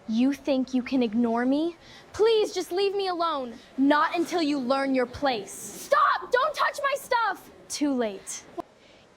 You think you can ignore me? Please just leave me alone. Not until you learn your place. Stop! Don't touch my stuff! Too late.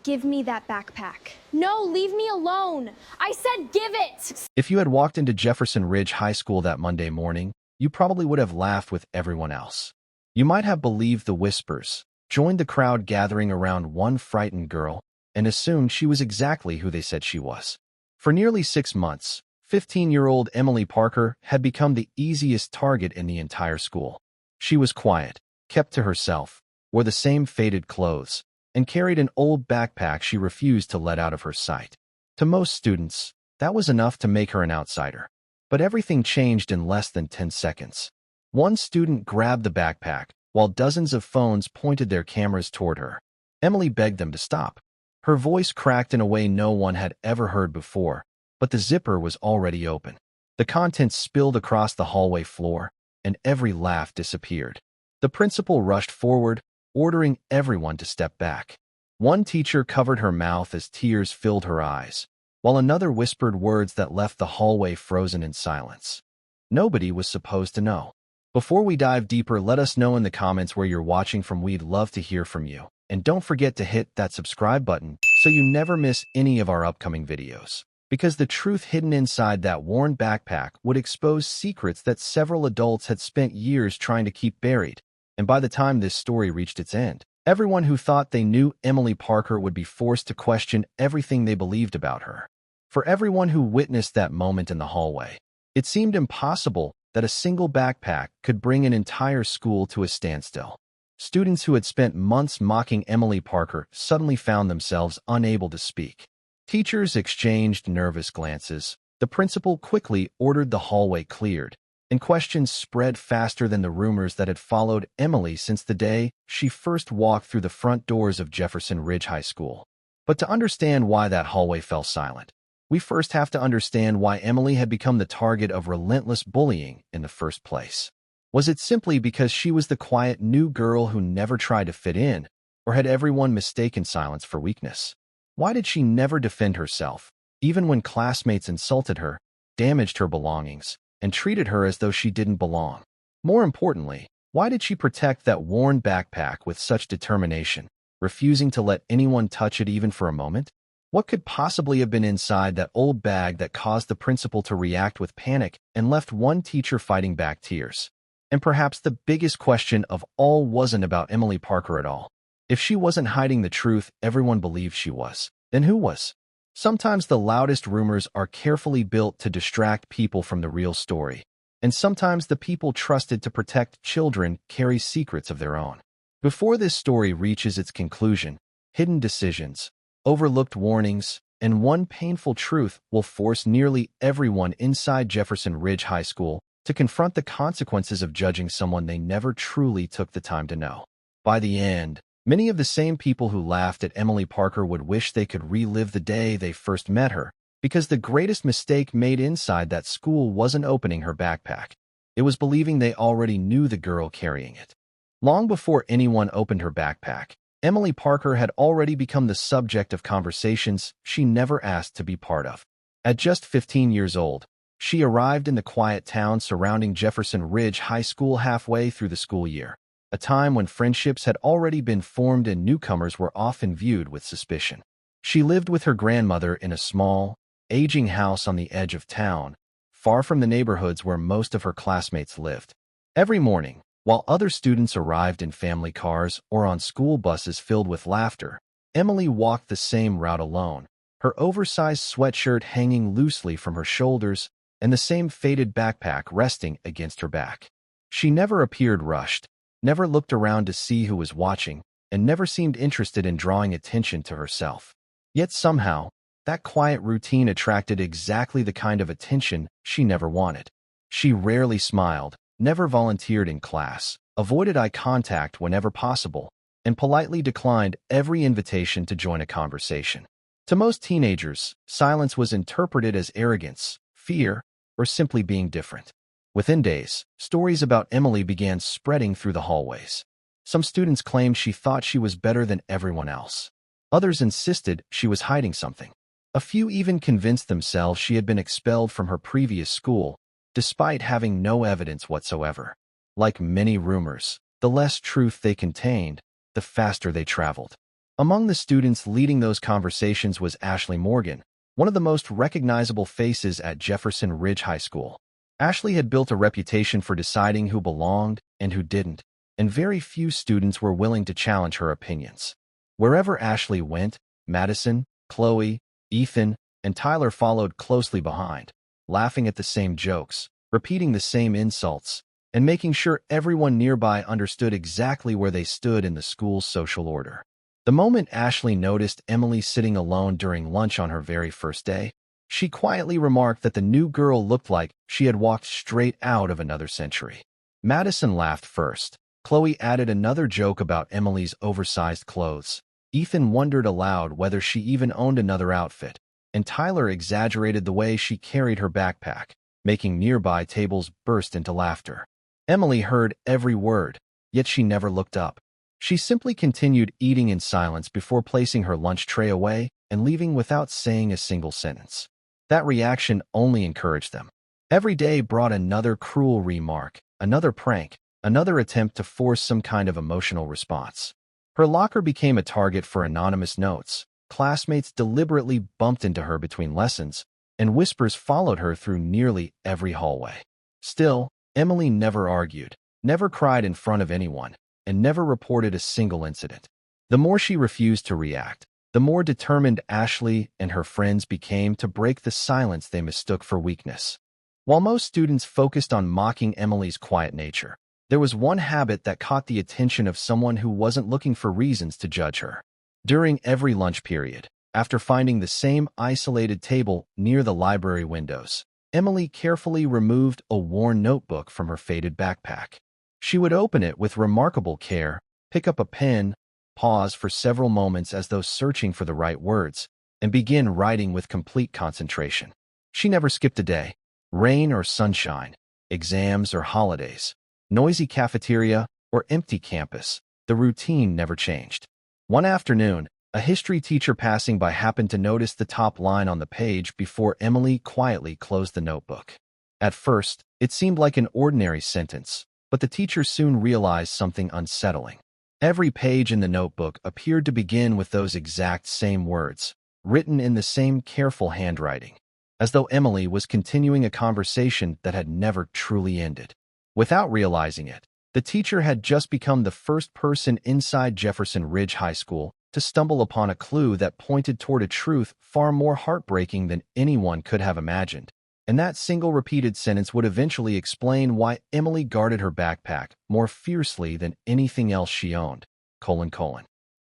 Give me that backpack. No, leave me alone. I said give it! If you had walked into Jefferson Ridge High School that Monday morning, you probably would have laughed with everyone else. You might have believed the whispers, joined the crowd gathering around one frightened girl, and assumed she was exactly who they said she was. For nearly 6 months, 15-year-old Emily Parker had become the easiest target in the entire school. She was quiet, kept to herself, wore the same faded clothes, and carried an old backpack she refused to let out of her sight. To most students, that was enough to make her an outsider. But everything changed in less than 10 seconds. One student grabbed the backpack, while dozens of phones pointed their cameras toward her. Emily begged them to stop. Her voice cracked in a way no one had ever heard before, but the zipper was already open. The contents spilled across the hallway floor, and every laugh disappeared. The principal rushed forward, ordering everyone to step back. One teacher covered her mouth as tears filled her eyes, while another whispered words that left the hallway frozen in silence. Nobody was supposed to know. Before we dive deeper, let us know in the comments where you're watching from. We'd love to hear from you. And don't forget to hit that subscribe button so you never miss any of our upcoming videos. Because the truth hidden inside that worn backpack would expose secrets that several adults had spent years trying to keep buried. And by the time this story reached its end, everyone who thought they knew Emily Parker would be forced to question everything they believed about her. For everyone who witnessed that moment in the hallway, it seemed impossible that a single backpack could bring an entire school to a standstill. Students who had spent months mocking Emily Parker suddenly found themselves unable to speak. Teachers exchanged nervous glances. The principal quickly ordered the hallway cleared, and questions spread faster than the rumors that had followed Emily since the day she first walked through the front doors of Jefferson Ridge High School. But to understand why that hallway fell silent, we first have to understand why Emily had become the target of relentless bullying in the first place. Was it simply because she was the quiet new girl who never tried to fit in, or had everyone mistaken silence for weakness? Why did she never defend herself, even when classmates insulted her, damaged her belongings, and treated her as though she didn't belong? More importantly, why did she protect that worn backpack with such determination, refusing to let anyone touch it even for a moment? What could possibly have been inside that old bag that caused the principal to react with panic and left one teacher fighting back tears? And perhaps the biggest question of all wasn't about Emily Parker at all. If she wasn't hiding the truth everyone believed she was, then who was? Sometimes the loudest rumors are carefully built to distract people from the real story, and sometimes the people trusted to protect children carry secrets of their own. Before this story reaches its conclusion, hidden decisions, overlooked warnings, and one painful truth will force nearly everyone inside Jefferson Ridge High School to confront the consequences of judging someone they never truly took the time to know. By the end, many of the same people who laughed at Emily Parker would wish they could relive the day they first met her, because the greatest mistake made inside that school wasn't opening her backpack. It was believing they already knew the girl carrying it. Long before anyone opened her backpack, Emily Parker had already become the subject of conversations she never asked to be part of. At just 15 years old, she arrived in the quiet town surrounding Jefferson Ridge High School halfway through the school year, a time when friendships had already been formed and newcomers were often viewed with suspicion. She lived with her grandmother in a small, aging house on the edge of town, far from the neighborhoods where most of her classmates lived. Every morning, while other students arrived in family cars or on school buses filled with laughter, Emily walked the same route alone, her oversized sweatshirt hanging loosely from her shoulders and the same faded backpack resting against her back. She never appeared rushed, never looked around to see who was watching, and never seemed interested in drawing attention to herself. Yet somehow, that quiet routine attracted exactly the kind of attention she never wanted. She rarely smiled, never volunteered in class, avoided eye contact whenever possible, and politely declined every invitation to join a conversation. To most teenagers, silence was interpreted as arrogance, fear, or simply being different. Within days, stories about Emily began spreading through the hallways. Some students claimed she thought she was better than everyone else. Others insisted she was hiding something. A few even convinced themselves she had been expelled from her previous school, despite having no evidence whatsoever. Like many rumors, the less truth they contained, the faster they traveled. Among the students leading those conversations was Ashley Morgan, one of the most recognizable faces at Jefferson Ridge High School. Ashley had built a reputation for deciding who belonged and who didn't, and very few students were willing to challenge her opinions. Wherever Ashley went, Madison, Chloe, Ethan, and Tyler followed closely behind, laughing at the same jokes, repeating the same insults, and making sure everyone nearby understood exactly where they stood in the school's social order. The moment Ashley noticed Emily sitting alone during lunch on her very first day, she quietly remarked that the new girl looked like she had walked straight out of another century. Madison laughed first. Chloe added another joke about Emily's oversized clothes. Ethan wondered aloud whether she even owned another outfit, and Tyler exaggerated the way she carried her backpack, making nearby tables burst into laughter. Emily heard every word, yet she never looked up. She simply continued eating in silence before placing her lunch tray away and leaving without saying a single sentence. That reaction only encouraged them. Every day brought another cruel remark, another prank, another attempt to force some kind of emotional response. Her locker became a target for anonymous notes. Classmates deliberately bumped into her between lessons, and whispers followed her through nearly every hallway. Still, Emily never argued, never cried in front of anyone, and never reported a single incident. The more she refused to react, the more determined Ashley and her friends became to break the silence they mistook for weakness. While most students focused on mocking Emily's quiet nature, there was one habit that caught the attention of someone who wasn't looking for reasons to judge her. During every lunch period, after finding the same isolated table near the library windows, Emily carefully removed a worn notebook from her faded backpack. She would open it with remarkable care, pick up a pen, pause for several moments as though searching for the right words, and begin writing with complete concentration. She never skipped a day, rain or sunshine, exams or holidays, noisy cafeteria or empty campus. The routine never changed. One afternoon, a history teacher passing by happened to notice the top line on the page before Emily quietly closed the notebook. At first, it seemed like an ordinary sentence, but the teacher soon realized something unsettling. Every page in the notebook appeared to begin with those exact same words, written in the same careful handwriting, as though Emily was continuing a conversation that had never truly ended. Without realizing it, the teacher had just become the first person inside Jefferson Ridge High School to stumble upon a clue that pointed toward a truth far more heartbreaking than anyone could have imagined. And that single repeated sentence would eventually explain why Emily guarded her backpack more fiercely than anything else she owned.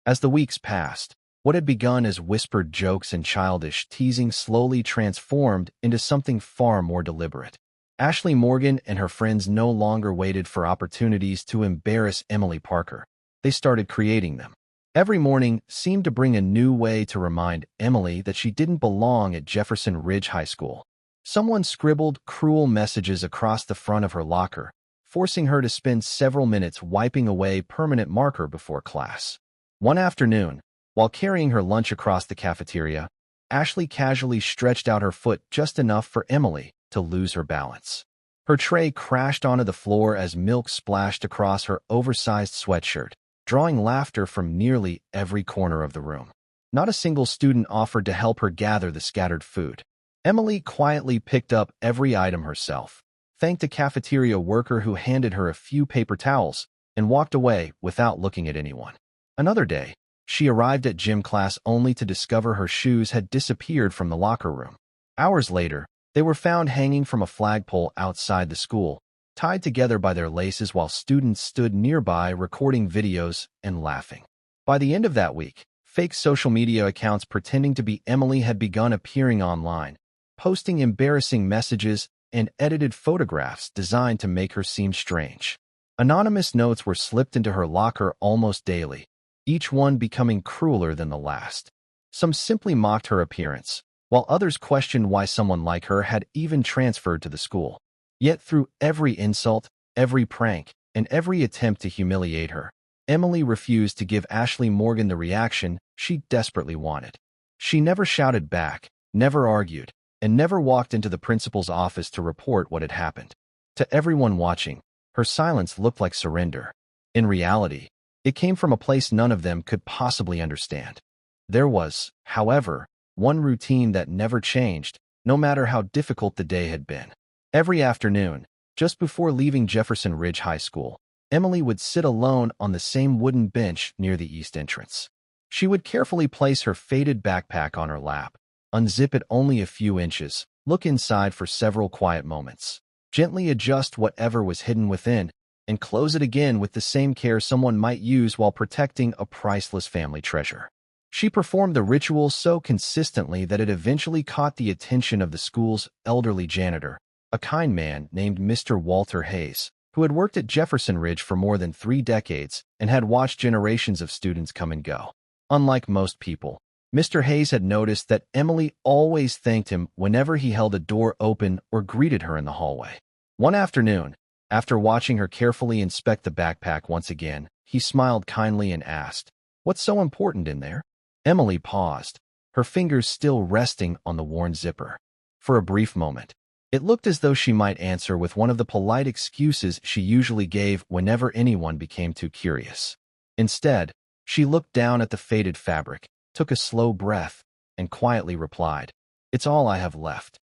As the weeks passed, what had begun as whispered jokes and childish teasing slowly transformed into something far more deliberate. Ashley Morgan and her friends no longer waited for opportunities to embarrass Emily Parker. They started creating them. Every morning seemed to bring a new way to remind Emily that she didn't belong at Jefferson Ridge High School. Someone scribbled cruel messages across the front of her locker, forcing her to spend several minutes wiping away permanent marker before class. One afternoon, while carrying her lunch across the cafeteria, Ashley casually stretched out her foot just enough for Emily to lose her balance. Her tray crashed onto the floor as milk splashed across her oversized sweatshirt, drawing laughter from nearly every corner of the room. Not a single student offered to help her gather the scattered food. Emily quietly picked up every item herself, thanked a cafeteria worker who handed her a few paper towels, and walked away without looking at anyone. Another day, she arrived at gym class only to discover her shoes had disappeared from the locker room. Hours later, they were found hanging from a flagpole outside the school, tied together by their laces while students stood nearby recording videos and laughing. By the end of that week, fake social media accounts pretending to be Emily had begun appearing online, posting embarrassing messages and edited photographs designed to make her seem strange. Anonymous notes were slipped into her locker almost daily, each one becoming crueler than the last. Some simply mocked her appearance, while others questioned why someone like her had even transferred to the school. Yet through every insult, every prank, and every attempt to humiliate her, Emily refused to give Ashley Morgan the reaction she desperately wanted. She never shouted back, never argued, and never walked into the principal's office to report what had happened. To everyone watching, her silence looked like surrender. In reality, it came from a place none of them could possibly understand. There was, however, one routine that never changed, no matter how difficult the day had been. Every afternoon, just before leaving Jefferson Ridge High School, Emily would sit alone on the same wooden bench near the east entrance. She would carefully place her faded backpack on her lap, unzip it only a few inches, look inside for several quiet moments, gently adjust whatever was hidden within, and close it again with the same care someone might use while protecting a priceless family treasure. She performed the ritual so consistently that it eventually caught the attention of the school's elderly janitor, a kind man named Mr. Walter Hayes, who had worked at Jefferson Ridge for more than 3 decades and had watched generations of students come and go. Unlike most people, Mr. Hayes had noticed that Emily always thanked him whenever he held a door open or greeted her in the hallway. One afternoon, after watching her carefully inspect the backpack once again, he smiled kindly and asked, "What's so important in there?" Emily paused, her fingers still resting on the worn zipper. For a brief moment, it looked as though she might answer with one of the polite excuses she usually gave whenever anyone became too curious. Instead, she looked down at the faded fabric, took a slow breath, and quietly replied, "It's all I have left."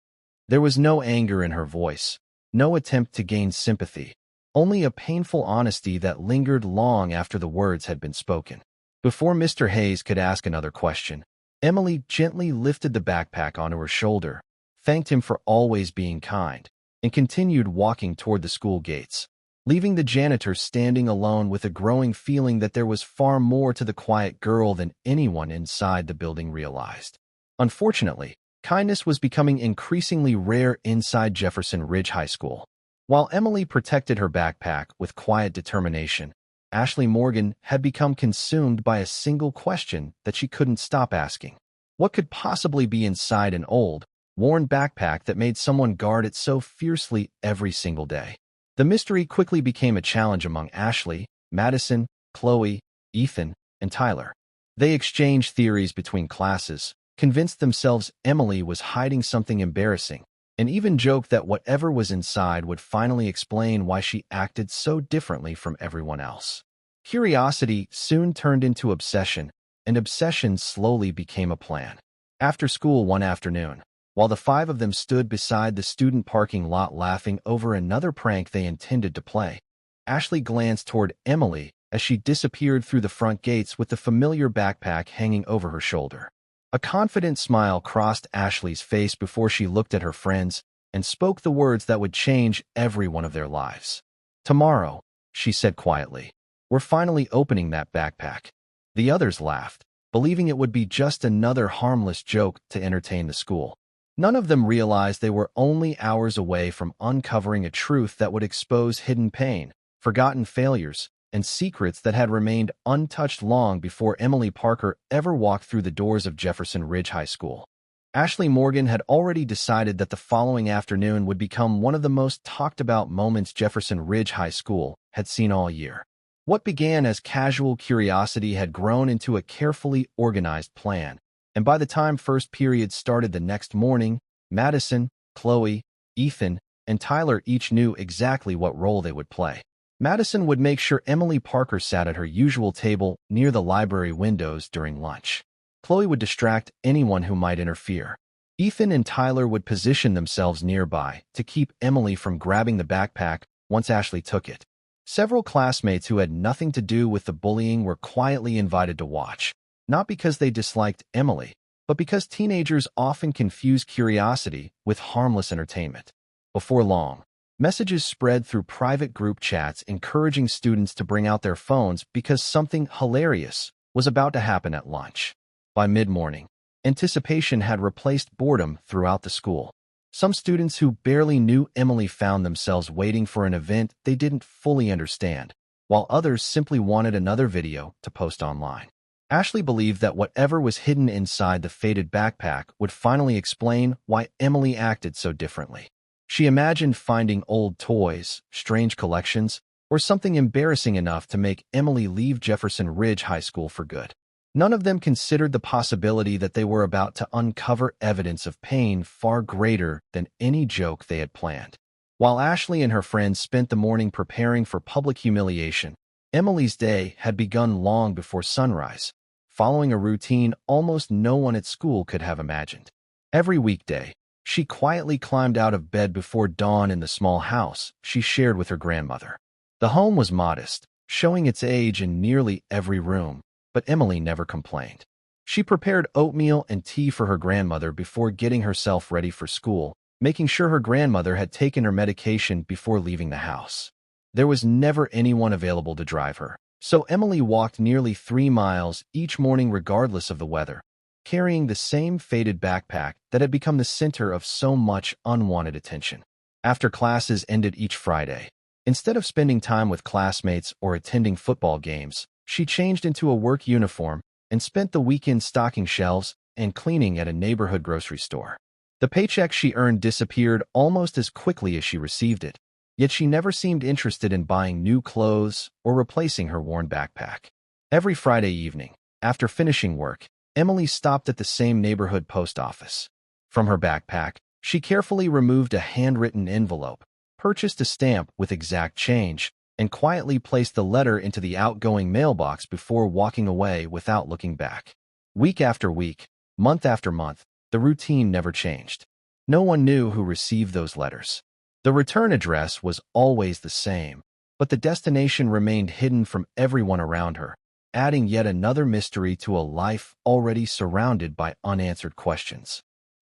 There was no anger in her voice, no attempt to gain sympathy, only a painful honesty that lingered long after the words had been spoken. Before Mr. Hayes could ask another question, Emily gently lifted the backpack onto her shoulder, thanked him for always being kind, and continued walking toward the school gates, leaving the janitor standing alone with a growing feeling that there was far more to the quiet girl than anyone inside the building realized. Unfortunately, kindness was becoming increasingly rare inside Jefferson Ridge High School. While Emily protected her backpack with quiet determination, Ashley Morgan had become consumed by a single question that she couldn't stop asking. What could possibly be inside an old, worn backpack that made someone guard it so fiercely every single day? The mystery quickly became a challenge among Ashley, Madison, Chloe, Ethan, and Tyler. They exchanged theories between classes, convinced themselves Emily was hiding something embarrassing, and even joked that whatever was inside would finally explain why she acted so differently from everyone else. Curiosity soon turned into obsession, and obsession slowly became a plan. After school one afternoon, while the 5 of them stood beside the student parking lot laughing over another prank they intended to play, Ashley glanced toward Emily as she disappeared through the front gates with the familiar backpack hanging over her shoulder. A confident smile crossed Ashley's face before she looked at her friends and spoke the words that would change every one of their lives. "Tomorrow," she said quietly, "we're finally opening that backpack." The others laughed, believing it would be just another harmless joke to entertain the school. None of them realized they were only hours away from uncovering a truth that would expose hidden pain, forgotten failures, and secrets that had remained untouched long before Emily Parker ever walked through the doors of Jefferson Ridge High School. Ashley Morgan had already decided that the following afternoon would become one of the most talked-about moments Jefferson Ridge High School had seen all year. What began as casual curiosity had grown into a carefully organized plan, and by the time first period started the next morning, Madison, Chloe, Ethan, and Tyler each knew exactly what role they would play. Madison would make sure Emily Parker sat at her usual table near the library windows during lunch. Chloe would distract anyone who might interfere. Ethan and Tyler would position themselves nearby to keep Emily from grabbing the backpack once Ashley took it. Several classmates who had nothing to do with the bullying were quietly invited to watch, not because they disliked Emily, but because teenagers often confuse curiosity with harmless entertainment. Before long, messages spread through private group chats encouraging students to bring out their phones because something hilarious was about to happen at lunch. By mid-morning, anticipation had replaced boredom throughout the school. Some students who barely knew Emily found themselves waiting for an event they didn't fully understand, while others simply wanted another video to post online. Ashley believed that whatever was hidden inside the faded backpack would finally explain why Emily acted so differently. She imagined finding old toys, strange collections, or something embarrassing enough to make Emily leave Jefferson Ridge High School for good. None of them considered the possibility that they were about to uncover evidence of pain far greater than any joke they had planned. While Ashley and her friends spent the morning preparing for public humiliation, Emily's day had begun long before sunrise, following a routine almost no one at school could have imagined. Every weekday, she quietly climbed out of bed before dawn in the small house she shared with her grandmother. The home was modest, showing its age in nearly every room, but Emily never complained. She prepared oatmeal and tea for her grandmother before getting herself ready for school, making sure her grandmother had taken her medication before leaving the house. There was never anyone available to drive her, so Emily walked nearly 3 miles each morning regardless of the weather, carrying the same faded backpack that had become the center of so much unwanted attention. After classes ended each Friday, instead of spending time with classmates or attending football games, she changed into a work uniform and spent the weekend stocking shelves and cleaning at a neighborhood grocery store. The paycheck she earned disappeared almost as quickly as she received it, yet she never seemed interested in buying new clothes or replacing her worn backpack. Every Friday evening, after finishing work, Emily stopped at the same neighborhood post office. From her backpack, she carefully removed a handwritten envelope, purchased a stamp with exact change, and quietly placed the letter into the outgoing mailbox before walking away without looking back. Week after week, month after month, the routine never changed. No one knew who received those letters. The return address was always the same, but the destination remained hidden from everyone around her, adding yet another mystery to a life already surrounded by unanswered questions.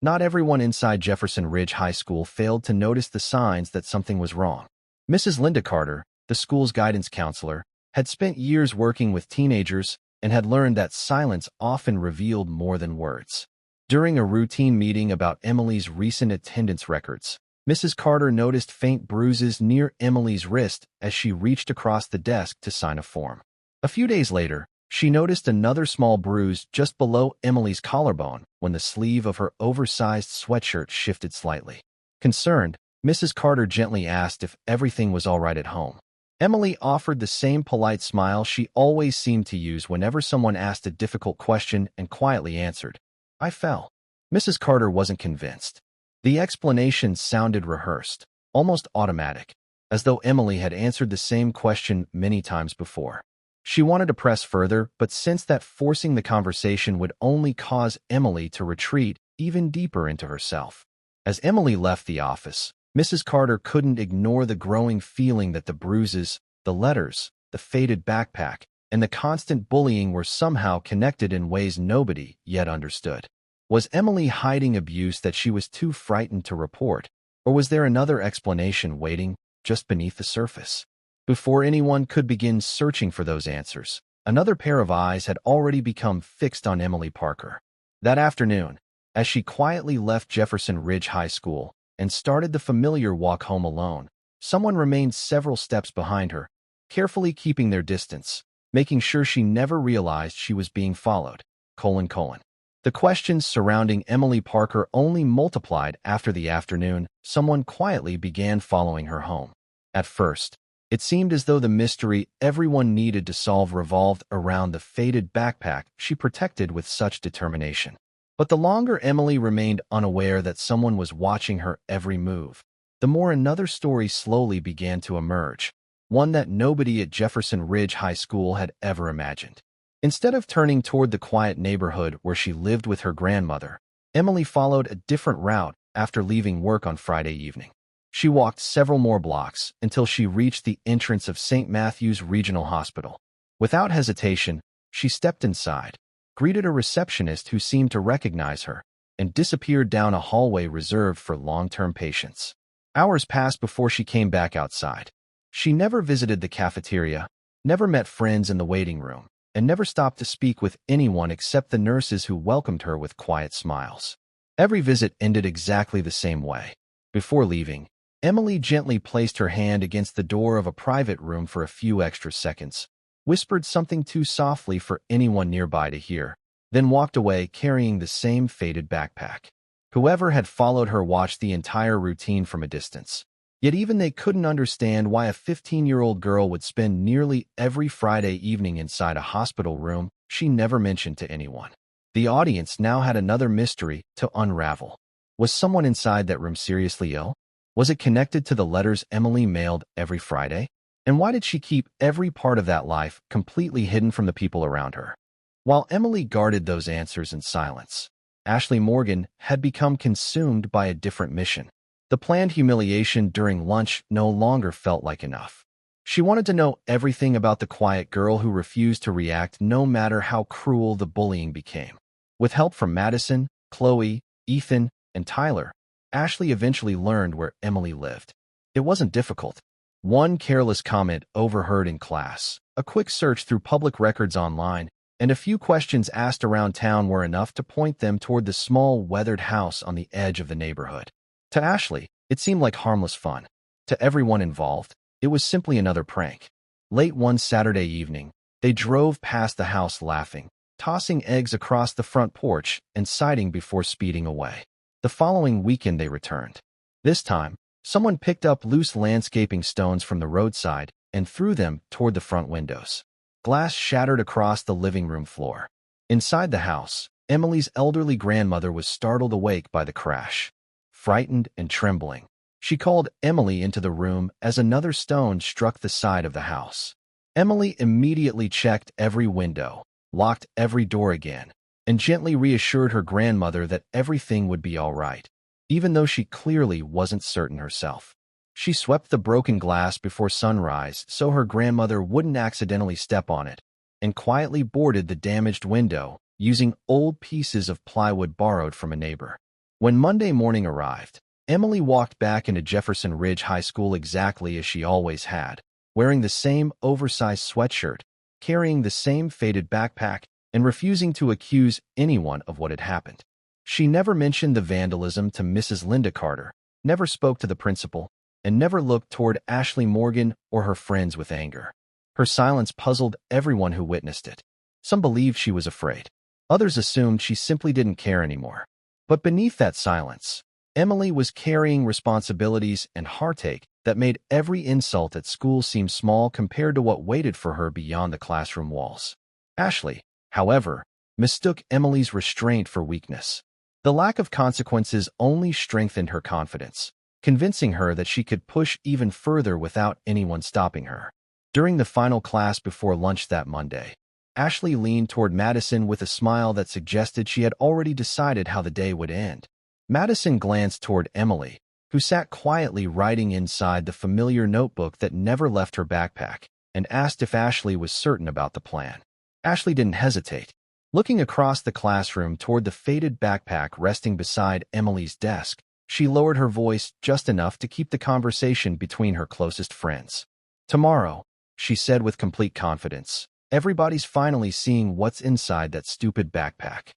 Not everyone inside Jefferson Ridge High School failed to notice the signs that something was wrong. Mrs. Linda Carter, the school's guidance counselor, had spent years working with teenagers and had learned that silence often revealed more than words. During a routine meeting about Emily's recent attendance records, Mrs. Carter noticed faint bruises near Emily's wrist as she reached across the desk to sign a form. A few days later, she noticed another small bruise just below Emily's collarbone when the sleeve of her oversized sweatshirt shifted slightly. Concerned, Mrs. Carter gently asked if everything was all right at home. Emily offered the same polite smile she always seemed to use whenever someone asked a difficult question and quietly answered, "I fell." Mrs. Carter wasn't convinced. The explanation sounded rehearsed, almost automatic, as though Emily had answered the same question many times before. She wanted to press further, but sensed that forcing the conversation would only cause Emily to retreat even deeper into herself. As Emily left the office, Mrs. Carter couldn't ignore the growing feeling that the bruises, the letters, the faded backpack, and the constant bullying were somehow connected in ways nobody yet understood. Was Emily hiding abuse that she was too frightened to report, or was there another explanation waiting just beneath the surface? Before anyone could begin searching for those answers, another pair of eyes had already become fixed on Emily Parker. That afternoon, as she quietly left Jefferson Ridge High School and started the familiar walk home alone, someone remained several steps behind her, carefully keeping their distance, making sure she never realized she was being followed. The questions surrounding Emily Parker only multiplied after the afternoon someone quietly began following her home. At first, it seemed as though the mystery everyone needed to solve revolved around the faded backpack she protected with such determination. But the longer Emily remained unaware that someone was watching her every move, the more another story slowly began to emerge, one that nobody at Jefferson Ridge High School had ever imagined. Instead of turning toward the quiet neighborhood where she lived with her grandmother, Emily followed a different route after leaving work on Friday evening. She walked several more blocks until she reached the entrance of St. Matthew's Regional Hospital. Without hesitation, she stepped inside, greeted a receptionist who seemed to recognize her, and disappeared down a hallway reserved for long-term patients. Hours passed before she came back outside. She never visited the cafeteria, never met friends in the waiting room, and never stopped to speak with anyone except the nurses who welcomed her with quiet smiles. Every visit ended exactly the same way. Before leaving, Emily gently placed her hand against the door of a private room for a few extra seconds, whispered something too softly for anyone nearby to hear, then walked away carrying the same faded backpack. Whoever had followed her watched the entire routine from a distance, Yet even they couldn't understand why a 15-year-old girl would spend nearly every Friday evening inside a hospital room she never mentioned to anyone. The audience now had another mystery to unravel. Was someone inside that room seriously ill? Was it connected to the letters Emily mailed every Friday? And why did she keep every part of that life completely hidden from the people around her? While Emily guarded those answers in silence, Ashley Morgan had become consumed by a different mission. The planned humiliation during lunch no longer felt like enough. She wanted to know everything about the quiet girl who refused to react no matter how cruel the bullying became. With help from Madison, Chloe, Ethan, and Tyler, Ashley eventually learned where Emily lived. It wasn't difficult. One careless comment overheard in class, a quick search through public records online, and a few questions asked around town were enough to point them toward the small, weathered house on the edge of the neighborhood. To Ashley, it seemed like harmless fun. To everyone involved, it was simply another prank. Late one Saturday evening, they drove past the house laughing, tossing eggs across the front porch and citing before speeding away. The following weekend they returned. This time, someone picked up loose landscaping stones from the roadside and threw them toward the front windows. Glass shattered across the living room floor. Inside the house, Emily's elderly grandmother was startled awake by the crash. Frightened and trembling, she called Emily into the room as another stone struck the side of the house. Emily immediately checked every window, locked every door again, and gently reassured her grandmother that everything would be all right, even though she clearly wasn't certain herself. She swept the broken glass before sunrise so her grandmother wouldn't accidentally step on it, and quietly boarded the damaged window using old pieces of plywood borrowed from a neighbor. When Monday morning arrived, Emily walked back into Jefferson Ridge High School exactly as she always had, wearing the same oversized sweatshirt, carrying the same faded backpack, and refusing to accuse anyone of what had happened. She never mentioned the vandalism to Mrs. Linda Carter, never spoke to the principal, and never looked toward Ashley Morgan or her friends with anger. Her silence puzzled everyone who witnessed it. Some believed she was afraid. Others assumed she simply didn't care anymore. But beneath that silence, Emily was carrying responsibilities and heartache that made every insult at school seem small compared to what waited for her beyond the classroom walls. Ashley, however, mistook Emily's restraint for weakness. The lack of consequences only strengthened her confidence, convincing her that she could push even further without anyone stopping her. During the final class before lunch that Monday, Ashley leaned toward Madison with a smile that suggested she had already decided how the day would end. Madison glanced toward Emily, who sat quietly writing inside the familiar notebook that never left her backpack, and asked if Ashley was certain about the plan. Ashley didn't hesitate. Looking across the classroom toward the faded backpack resting beside Emily's desk, she lowered her voice just enough to keep the conversation between her closest friends. "Tomorrow," she said with complete confidence, "everybody's finally seeing what's inside that stupid backpack."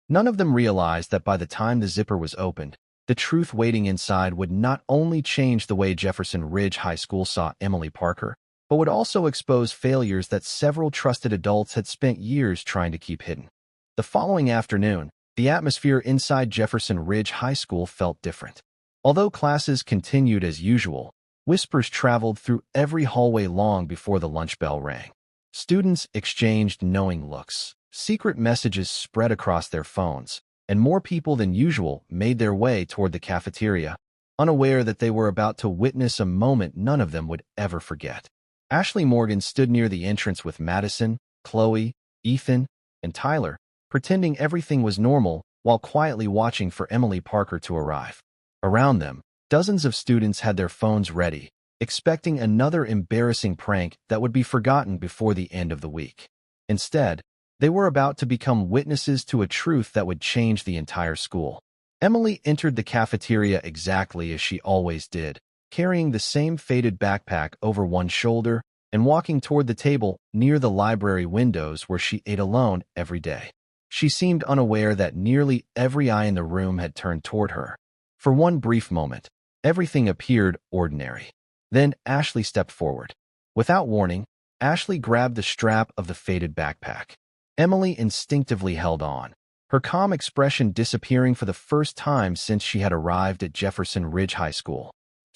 None of them realized that by the time the zipper was opened, the truth waiting inside would not only change the way Jefferson Ridge High School saw Emily Parker, but would also expose failures that several trusted adults had spent years trying to keep hidden. The following afternoon, the atmosphere inside Jefferson Ridge High School felt different. Although classes continued as usual, whispers traveled through every hallway long before the lunch bell rang. Students exchanged knowing looks, secret messages spread across their phones, and more people than usual made their way toward the cafeteria, unaware that they were about to witness a moment none of them would ever forget. Ashley Morgan stood near the entrance with Madison, Chloe, Ethan, and Tyler, pretending everything was normal while quietly watching for Emily Parker to arrive. Around them, dozens of students had their phones ready, expecting another embarrassing prank that would be forgotten before the end of the week. Instead, they were about to become witnesses to a truth that would change the entire school. Emily entered the cafeteria exactly as she always did, carrying the same faded backpack over one shoulder and walking toward the table near the library windows where she ate alone every day. She seemed unaware that nearly every eye in the room had turned toward her. For one brief moment, everything appeared ordinary. Then Ashley stepped forward. Without warning, Ashley grabbed the strap of the faded backpack. Emily instinctively held on, her calm expression disappearing for the first time since she had arrived at Jefferson Ridge High School.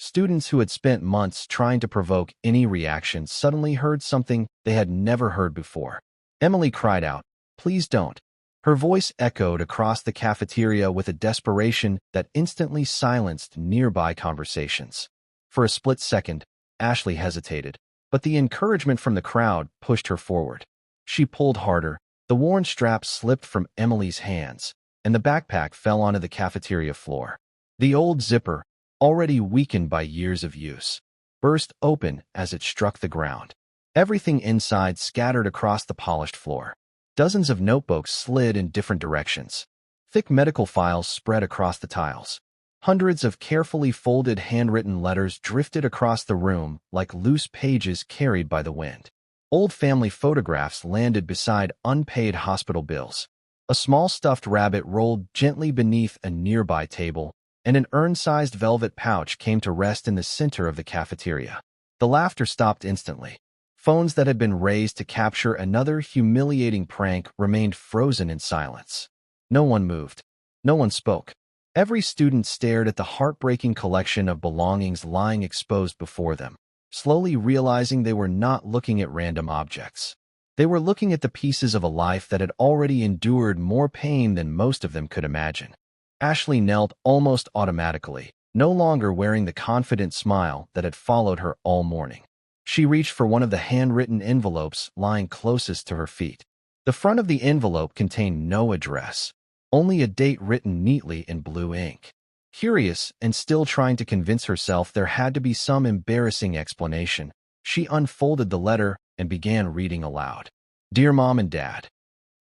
Students who had spent months trying to provoke any reaction suddenly heard something they had never heard before. Emily cried out, "Please don't." Her voice echoed across the cafeteria with a desperation that instantly silenced nearby conversations. For a split second, Ashley hesitated, but the encouragement from the crowd pushed her forward. She pulled harder, the worn strap slipped from Emily's hands, and the backpack fell onto the cafeteria floor. The old zipper, already weakened by years of use, burst open as it struck the ground. Everything inside scattered across the polished floor. Dozens of notebooks slid in different directions. Thick medical files spread across the tiles. Hundreds of carefully folded handwritten letters drifted across the room like loose pages carried by the wind. Old family photographs landed beside unpaid hospital bills. A small stuffed rabbit rolled gently beneath a nearby table, and an urn-sized velvet pouch came to rest in the center of the cafeteria. The laughter stopped instantly. Phones that had been raised to capture another humiliating prank remained frozen in silence. No one moved. No one spoke. Every student stared at the heartbreaking collection of belongings lying exposed before them, slowly realizing they were not looking at random objects. They were looking at the pieces of a life that had already endured more pain than most of them could imagine. Ashley knelt almost automatically, no longer wearing the confident smile that had followed her all morning. She reached for one of the handwritten envelopes lying closest to her feet. The front of the envelope contained no address, only a date written neatly in blue ink. Curious and still trying to convince herself there had to be some embarrassing explanation, she unfolded the letter and began reading aloud. "Dear Mom and Dad."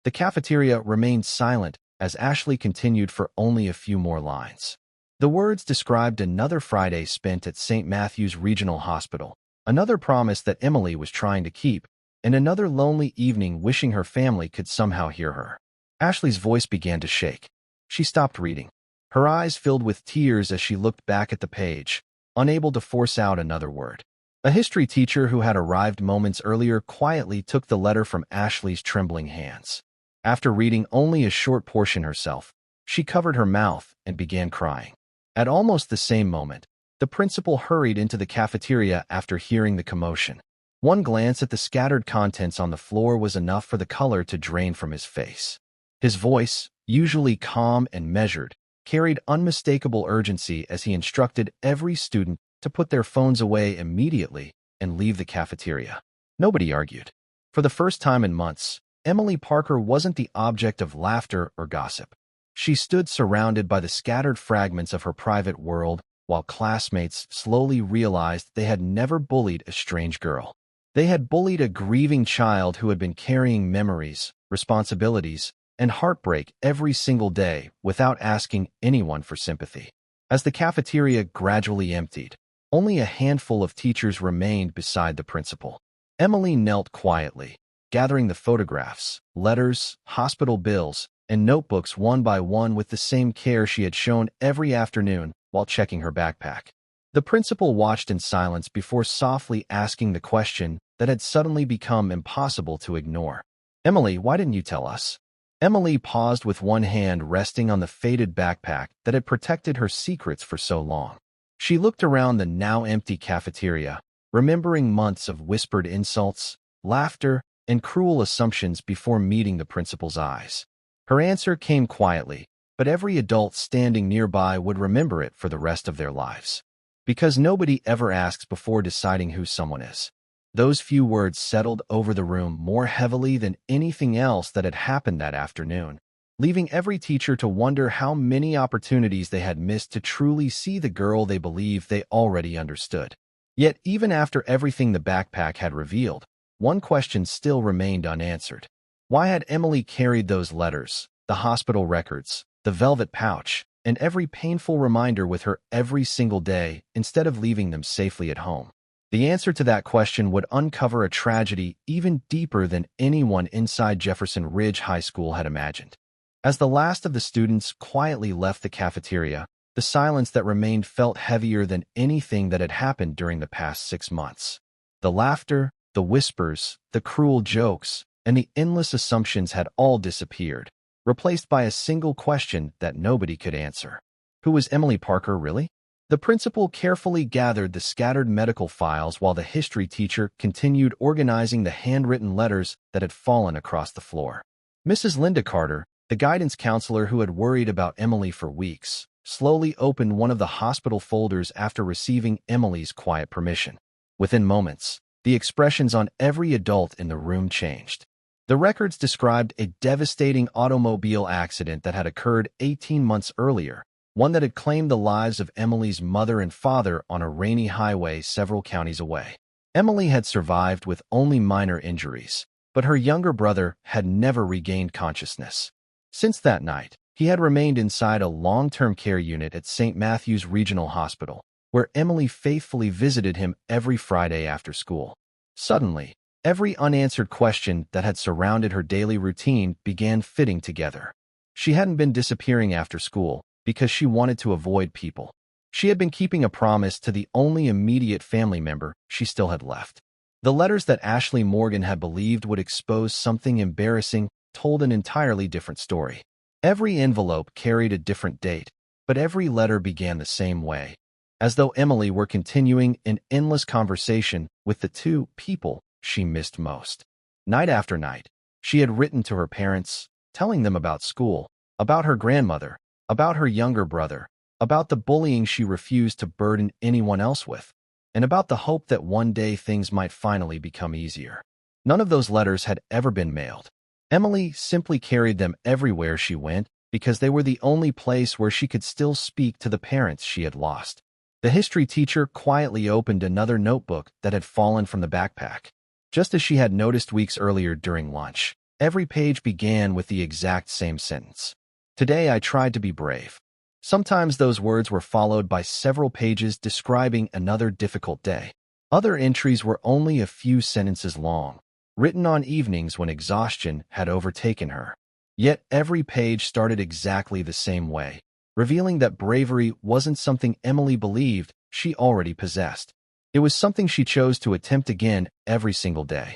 The cafeteria remained silent as Ashley continued for only a few more lines. The words described another Friday spent at St. Matthew's Regional Hospital, another promise that Emily was trying to keep, and another lonely evening wishing her family could somehow hear her. Ashley's voice began to shake. She stopped reading. Her eyes filled with tears as she looked back at the page, unable to force out another word. A history teacher who had arrived moments earlier quietly took the letter from Ashley's trembling hands. After reading only a short portion herself, she covered her mouth and began crying. At almost the same moment, the principal hurried into the cafeteria after hearing the commotion. One glance at the scattered contents on the floor was enough for the color to drain from his face. His voice, usually calm and measured, carried unmistakable urgency as he instructed every student to put their phones away immediately and leave the cafeteria. Nobody argued. For the first time in months, Emily Parker wasn't the object of laughter or gossip. She stood surrounded by the scattered fragments of her private world, while classmates slowly realized they had never bullied a strange girl. They had bullied a grieving child who had been carrying memories, responsibilities, and heartbreak every single day without asking anyone for sympathy. As the cafeteria gradually emptied, only a handful of teachers remained beside the principal. Emily knelt quietly, gathering the photographs, letters, hospital bills, and notebooks one by one with the same care she had shown every afternoon while checking her backpack. The principal watched in silence before softly asking the question that had suddenly become impossible to ignore. "Emily, why didn't you tell us?" Emily paused with one hand resting on the faded backpack that had protected her secrets for so long. She looked around the now empty cafeteria, remembering months of whispered insults, laughter, and cruel assumptions before meeting the principal's eyes. Her answer came quietly, but every adult standing nearby would remember it for the rest of their lives. Because nobody ever asks before deciding who someone is. Those few words settled over the room more heavily than anything else that had happened that afternoon, leaving every teacher to wonder how many opportunities they had missed to truly see the girl they believed they already understood. Yet even after everything the backpack had revealed, one question still remained unanswered. Why had Emily carried those letters, the hospital records, the velvet pouch, and every painful reminder with her every single day instead of leaving them safely at home? The answer to that question would uncover a tragedy even deeper than anyone inside Jefferson Ridge High School had imagined. As the last of the students quietly left the cafeteria, the silence that remained felt heavier than anything that had happened during the past 6 months. The laughter, the whispers, the cruel jokes, and the endless assumptions had all disappeared, replaced by a single question that nobody could answer. Who was Emily Parker really? The principal carefully gathered the scattered medical files while the history teacher continued organizing the handwritten letters that had fallen across the floor. Mrs. Linda Carter, the guidance counselor who had worried about Emily for weeks, slowly opened one of the hospital folders after receiving Emily's quiet permission. Within moments, the expressions on every adult in the room changed. The records described a devastating automobile accident that had occurred 18 months earlier, one that had claimed the lives of Emily's mother and father on a rainy highway several counties away. Emily had survived with only minor injuries, but her younger brother had never regained consciousness. Since that night, he had remained inside a long-term care unit at St. Matthew's Regional Hospital, where Emily faithfully visited him every Friday after school. Suddenly, every unanswered question that had surrounded her daily routine began fitting together. She hadn't been disappearing after school because she wanted to avoid people. She had been keeping a promise to the only immediate family member she still had left. The letters that Ashley Morgan had believed would expose something embarrassing told an entirely different story. Every envelope carried a different date, but every letter began the same way, as though Emily were continuing an endless conversation with the two people she missed most. Night after night, she had written to her parents, telling them about school, about her grandmother, about her younger brother, about the bullying she refused to burden anyone else with, and about the hope that one day things might finally become easier. None of those letters had ever been mailed. Emily simply carried them everywhere she went because they were the only place where she could still speak to the parents she had lost. The history teacher quietly opened another notebook that had fallen from the backpack. Just as she had noticed weeks earlier during lunch, every page began with the exact same sentence. Today I tried to be brave. Sometimes those words were followed by several pages describing another difficult day. Other entries were only a few sentences long, written on evenings when exhaustion had overtaken her. Yet every page started exactly the same way, revealing that bravery wasn't something Emily believed she already possessed. It was something she chose to attempt again every single day.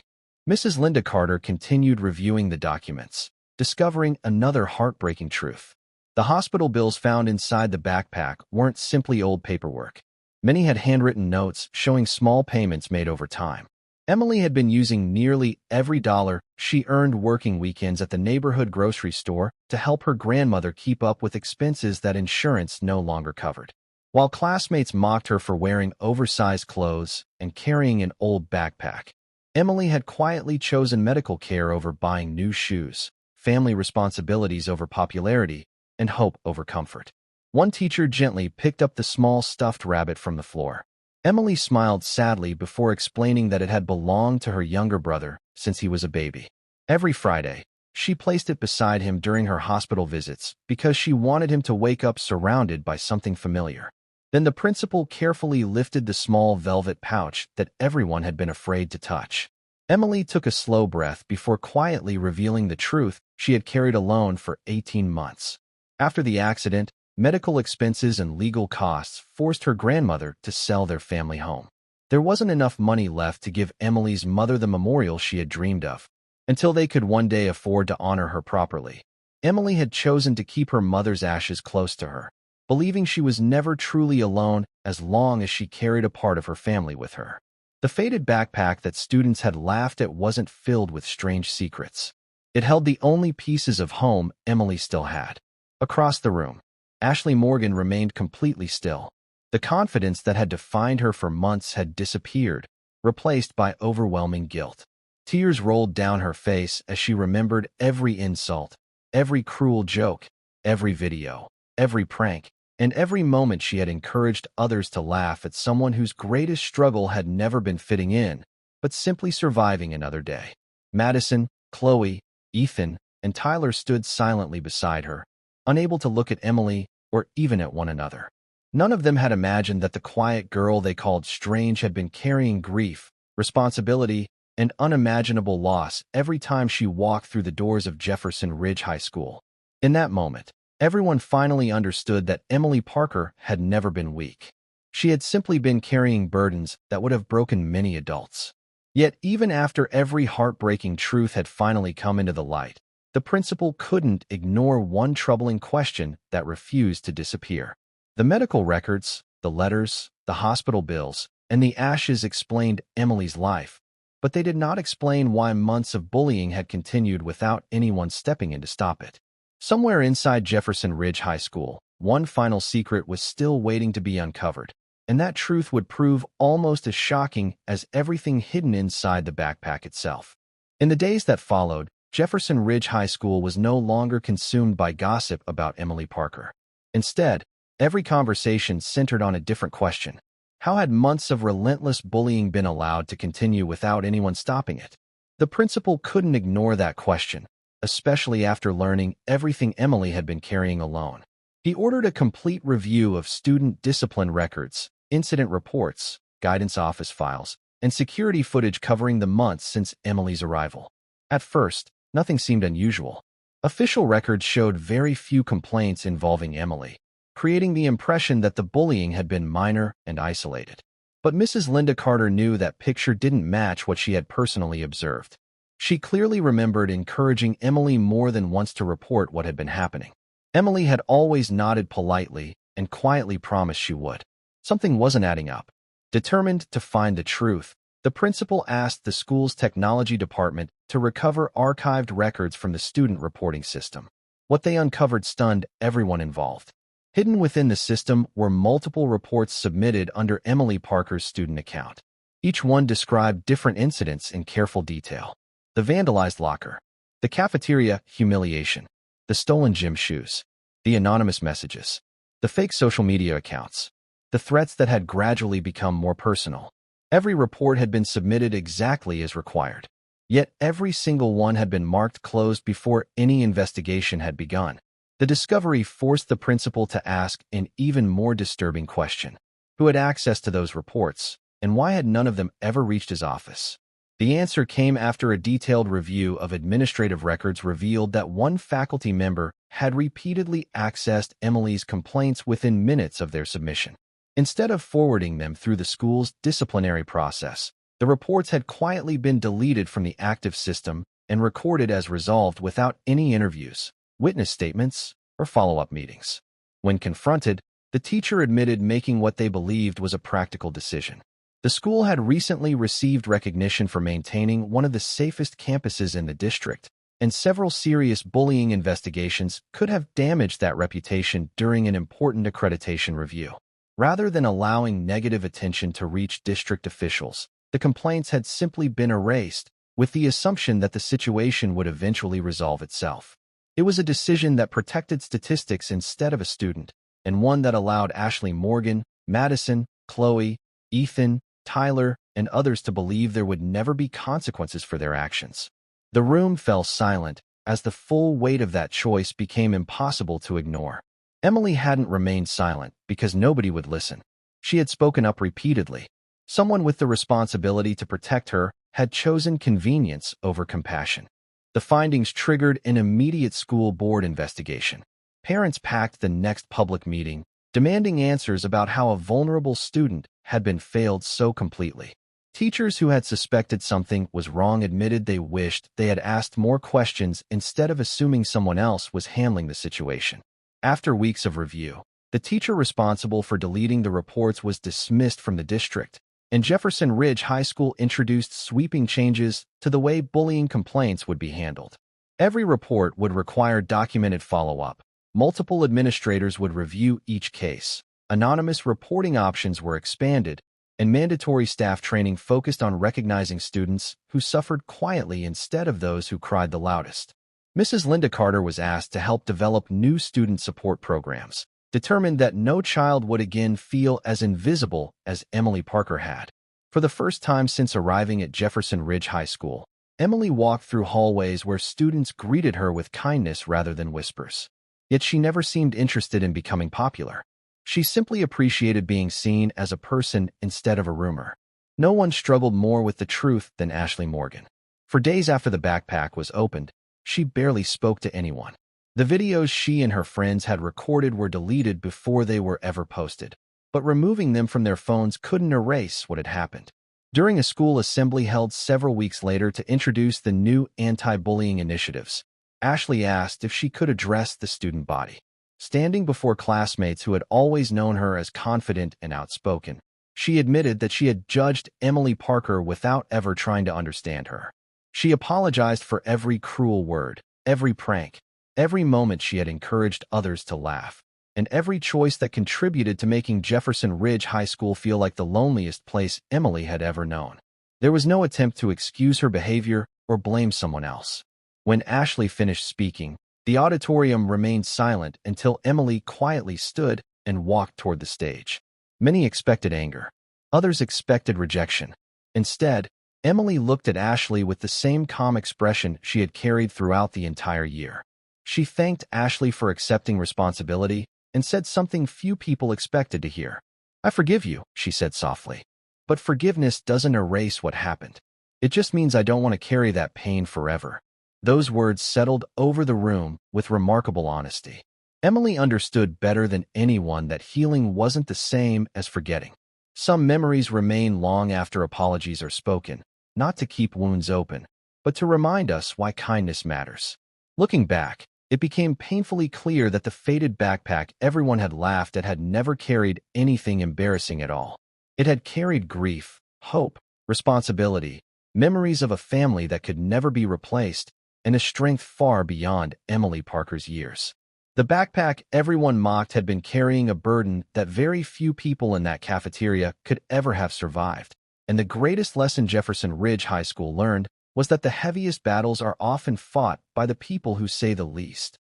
Mrs. Linda Carter continued reviewing the documents, discovering another heartbreaking truth. The hospital bills found inside the backpack weren't simply old paperwork. Many had handwritten notes showing small payments made over time. Emily had been using nearly every dollar she earned working weekends at the neighborhood grocery store to help her grandmother keep up with expenses that insurance no longer covered. While classmates mocked her for wearing oversized clothes and carrying an old backpack, Emily had quietly chosen medical care over buying new shoes, family responsibilities over popularity, and hope over comfort. One teacher gently picked up the small stuffed rabbit from the floor. Emily smiled sadly before explaining that it had belonged to her younger brother since he was a baby. Every Friday, she placed it beside him during her hospital visits because she wanted him to wake up surrounded by something familiar. Then the principal carefully lifted the small velvet pouch that everyone had been afraid to touch. Emily took a slow breath before quietly revealing the truth she had carried alone for 18 months. After the accident, medical expenses and legal costs forced her grandmother to sell their family home. There wasn't enough money left to give Emily's mother the memorial she had dreamed of, until they could one day afford to honor her properly. Emily had chosen to keep her mother's ashes close to her, believing she was never truly alone as long as she carried a part of her family with her. The faded backpack that students had laughed at wasn't filled with strange secrets. It held the only pieces of home Emily still had. Across the room, Ashley Morgan remained completely still. The confidence that had defined her for months had disappeared, replaced by overwhelming guilt. Tears rolled down her face as she remembered every insult, every cruel joke, every video, every prank, and every moment she had encouraged others to laugh at someone whose greatest struggle had never been fitting in, but simply surviving another day. Madison, Chloe, Ethan, and Tyler stood silently beside her, unable to look at Emily or even at one another. None of them had imagined that the quiet girl they called strange had been carrying grief, responsibility, and unimaginable loss every time she walked through the doors of Jefferson Ridge High School. In that moment, everyone finally understood that Emily Parker had never been weak. She had simply been carrying burdens that would have broken many adults. Yet even after every heartbreaking truth had finally come into the light, the principal couldn't ignore one troubling question that refused to disappear. The medical records, the letters, the hospital bills, and the ashes explained Emily's life, but they did not explain why months of bullying had continued without anyone stepping in to stop it. Somewhere inside Jefferson Ridge High School, one final secret was still waiting to be uncovered, and that truth would prove almost as shocking as everything hidden inside the backpack itself. In the days that followed, Jefferson Ridge High School was no longer consumed by gossip about Emily Parker. Instead, every conversation centered on a different question. How had months of relentless bullying been allowed to continue without anyone stopping it? The principal couldn't ignore that question, especially after learning everything Emily had been carrying alone. He ordered a complete review of student discipline records, incident reports, guidance office files, and security footage covering the months since Emily's arrival. At first, nothing seemed unusual. Official records showed very few complaints involving Emily, creating the impression that the bullying had been minor and isolated. But Mrs. Linda Carter knew that picture didn't match what she had personally observed. She clearly remembered encouraging Emily more than once to report what had been happening. Emily had always nodded politely and quietly promised she would. Something wasn't adding up. Determined to find the truth, the principal asked the school's technology department to recover archived records from the student reporting system. What they uncovered stunned everyone involved. Hidden within the system were multiple reports submitted under Emily Parker's student account. Each one described different incidents in careful detail. The vandalized locker, the cafeteria humiliation, the stolen gym shoes, the anonymous messages, the fake social media accounts, the threats that had gradually become more personal. Every report had been submitted exactly as required. Yet every single one had been marked closed before any investigation had begun. The discovery forced the principal to ask an even more disturbing question. Who had access to those reports, and why had none of them ever reached his office? The answer came after a detailed review of administrative records revealed that one faculty member had repeatedly accessed Emily's complaints within minutes of their submission. Instead of forwarding them through the school's disciplinary process, the reports had quietly been deleted from the active system and recorded as resolved without any interviews, witness statements, or follow-up meetings. When confronted, the teacher admitted making what they believed was a practical decision. The school had recently received recognition for maintaining one of the safest campuses in the district, and several serious bullying investigations could have damaged that reputation during an important accreditation review. Rather than allowing negative attention to reach district officials, the complaints had simply been erased, with the assumption that the situation would eventually resolve itself. It was a decision that protected statistics instead of a student, and one that allowed Ashley Morgan, Madison, Chloe, Ethan, Tyler, and others to believe there would never be consequences for their actions. The room fell silent as the full weight of that choice became impossible to ignore. Emily hadn't remained silent because nobody would listen. She had spoken up repeatedly. Someone with the responsibility to protect her had chosen convenience over compassion. The findings triggered an immediate school board investigation. Parents packed the next public meeting, demanding answers about how a vulnerable student had been failed so completely. Teachers who had suspected something was wrong admitted they wished they had asked more questions instead of assuming someone else was handling the situation. After weeks of review, the teacher responsible for deleting the reports was dismissed from the district, and Jefferson Ridge High School introduced sweeping changes to the way bullying complaints would be handled. Every report would require documented follow-up. Multiple administrators would review each case. Anonymous reporting options were expanded, and mandatory staff training focused on recognizing students who suffered quietly instead of those who cried the loudest. Mrs. Linda Carter was asked to help develop new student support programs, determined that no child would again feel as invisible as Emily Parker had. For the first time since arriving at Jefferson Ridge High School, Emily walked through hallways where students greeted her with kindness rather than whispers. Yet she never seemed interested in becoming popular. She simply appreciated being seen as a person instead of a rumor. No one struggled more with the truth than Ashley Morgan. For days after the backpack was opened, she barely spoke to anyone. The videos she and her friends had recorded were deleted before they were ever posted, but removing them from their phones couldn't erase what had happened. During a school assembly held several weeks later to introduce the new anti-bullying initiatives, Ashley asked if she could address the student body. Standing before classmates who had always known her as confident and outspoken, she admitted that she had judged Emily Parker without ever trying to understand her. She apologized for every cruel word, every prank, every moment she had encouraged others to laugh, and every choice that contributed to making Jefferson Ridge High School feel like the loneliest place Emily had ever known. There was no attempt to excuse her behavior or blame someone else. When Ashley finished speaking, the auditorium remained silent until Emily quietly stood and walked toward the stage. Many expected anger. Others expected rejection. Instead, Emily looked at Ashley with the same calm expression she had carried throughout the entire year. She thanked Ashley for accepting responsibility and said something few people expected to hear. "I forgive you," she said softly. "But forgiveness doesn't erase what happened. It just means I don't want to carry that pain forever." Those words settled over the room with remarkable honesty. Emily understood better than anyone that healing wasn't the same as forgetting. Some memories remain long after apologies are spoken, not to keep wounds open, but to remind us why kindness matters. Looking back, it became painfully clear that the faded backpack everyone had laughed at had never carried anything embarrassing at all. It had carried grief, hope, responsibility, memories of a family that could never be replaced, and a strength far beyond Emily Parker's years. The backpack everyone mocked had been carrying a burden that very few people in that cafeteria could ever have survived. And the greatest lesson Jefferson Ridge High School learned was that the heaviest battles are often fought by the people who say the least. :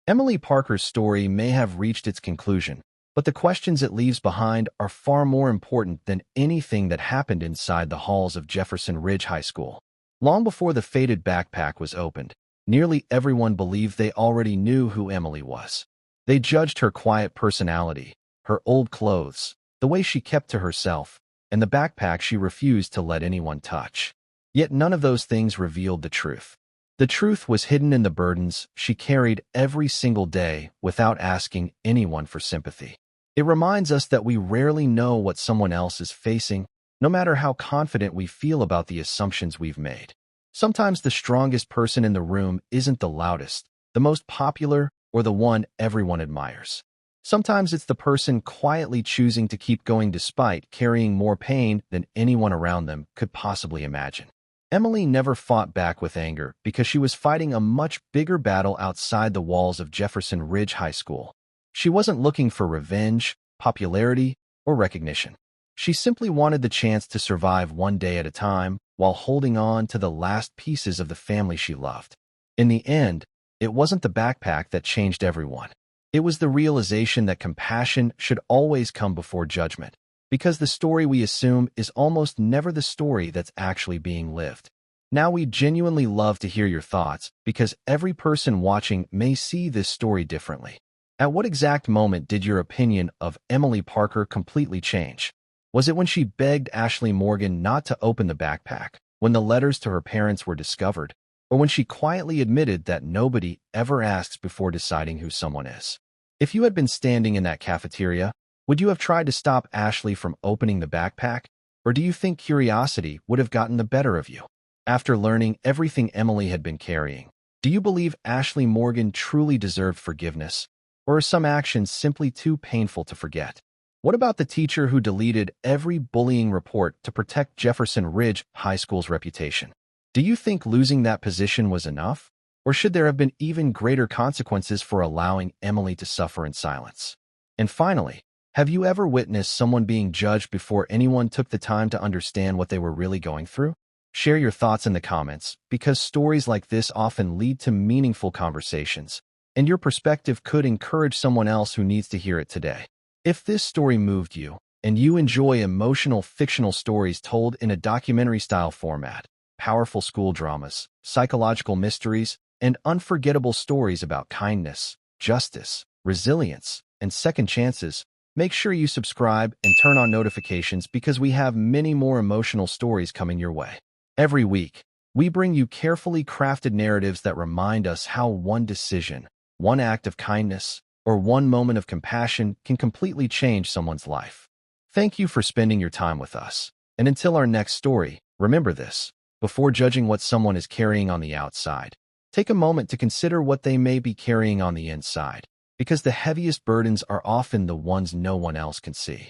Emily Parker's story may have reached its conclusion, but the questions it leaves behind are far more important than anything that happened inside the halls of Jefferson Ridge High School. Long before the faded backpack was opened, nearly everyone believed they already knew who Emily was. They judged her quiet personality, her old clothes, the way she kept to herself, and the backpack she refused to let anyone touch. Yet none of those things revealed the truth. The truth was hidden in the burdens she carried every single day without asking anyone for sympathy. It reminds us that we rarely know what someone else is facing, no matter how confident we feel about the assumptions we've made. Sometimes the strongest person in the room isn't the loudest, the most popular, or the one everyone admires. Sometimes it's the person quietly choosing to keep going despite carrying more pain than anyone around them could possibly imagine. Emily never fought back with anger because she was fighting a much bigger battle outside the walls of Jefferson Ridge High School. She wasn't looking for revenge, popularity, or recognition. She simply wanted the chance to survive one day at a time while holding on to the last pieces of the family she loved. In the end, it wasn't the backpack that changed everyone. It was the realization that compassion should always come before judgment, because the story we assume is almost never the story that's actually being lived. Now we'd genuinely love to hear your thoughts, because every person watching may see this story differently. At what exact moment did your opinion of Emily Parker completely change? Was it when she begged Ashley Morgan not to open the backpack, when the letters to her parents were discovered, or when she quietly admitted that nobody ever asks before deciding who someone is? If you had been standing in that cafeteria, would you have tried to stop Ashley from opening the backpack, or do you think curiosity would have gotten the better of you? After learning everything Emily had been carrying, do you believe Ashley Morgan truly deserved forgiveness, or are some actions simply too painful to forget? What about the teacher who deleted every bullying report to protect Jefferson Ridge High School's reputation? Do you think losing that position was enough, or should there have been even greater consequences for allowing Emily to suffer in silence? And finally, have you ever witnessed someone being judged before anyone took the time to understand what they were really going through? Share your thoughts in the comments, because stories like this often lead to meaningful conversations, and your perspective could encourage someone else who needs to hear it today. If this story moved you, and you enjoy emotional fictional stories told in a documentary-style format, powerful school dramas, psychological mysteries, and unforgettable stories about kindness, justice, resilience, and second chances, make sure you subscribe and turn on notifications, because we have many more emotional stories coming your way. Every week, we bring you carefully crafted narratives that remind us how one decision, one act of kindness, or one moment of compassion can completely change someone's life. Thank you for spending your time with us. And until our next story, remember this: before judging what someone is carrying on the outside, take a moment to consider what they may be carrying on the inside. because the heaviest burdens are often the ones no one else can see.